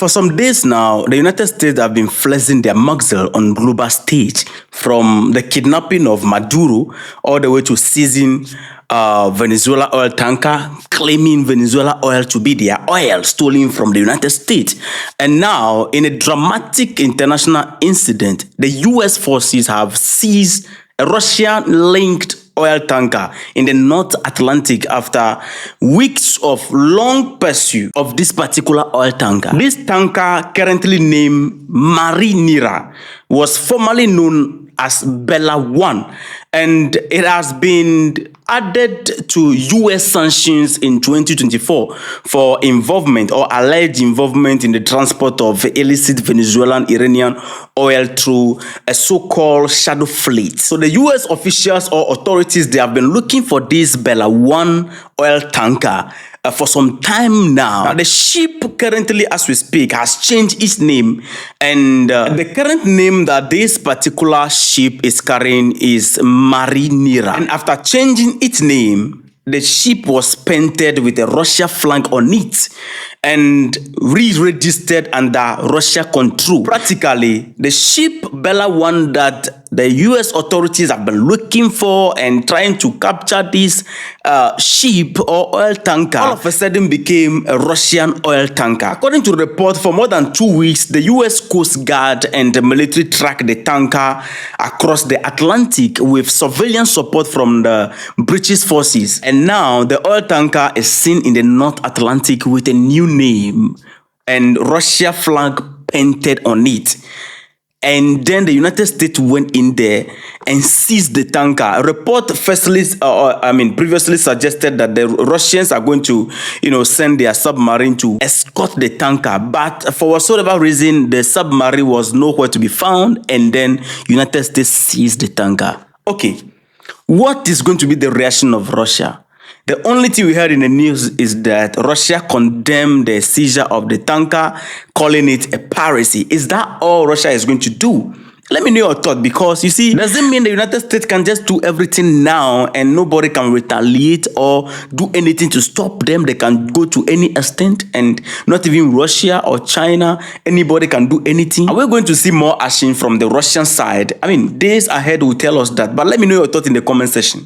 For some days now, the United States have been flexing their muscle on global stage, from the kidnapping of Maduro all the way to seizing Venezuela oil tanker, claiming Venezuela oil to be their oil stolen from the United States. And now, in a dramatic international incident, the US forces have seized a Russian-linked oil tanker in the North Atlantic after weeks of long pursuit of this particular oil tanker. This tanker, currently named Marinera, was formerly known as Bella 1, and it has been added to US sanctions in 2024 for involvement or alleged involvement in the transport of illicit Venezuelan Iranian oil through a so-called shadow fleet. So the US officials or authorities, they have been looking for this Bella 1 oil tanker for some time now. The ship currently, as we speak, has changed its name, and the current name that this particular ship is carrying is Marinera. And after changing its name, the ship was painted with a Russia flag on it and re-registered under Russia control. Practically, the ship Bella 1 that the US authorities have been looking for and trying to capture this ship or oil tanker, all of a sudden became a Russian oil tanker. According to the report, for more than 2 weeks, the US Coast Guard and the military tracked the tanker across the Atlantic with surveillance support from the British forces. And now the oil tanker is seen in the North Atlantic with a new name and Russia flag painted on it. And then the United States went in there and seized the tanker. A report previously suggested that the Russians are going to, send their submarine to escort the tanker. But for whatsoever reason, the submarine was nowhere to be found, and then United States seized the tanker. Okay, what is going to be the reaction of Russia? The only thing we heard in the news is that Russia condemned the seizure of the tanker, calling it a piracy. Is that all Russia is going to do? Let me know your thought, because you see, doesn't mean the United States can just do everything now and nobody can retaliate or do anything to stop them. They can go to any extent, and not even Russia or China, anybody can do anything. Are we going to see more action from the Russian side? Days ahead will tell us that. But let me know your thought in the comment section.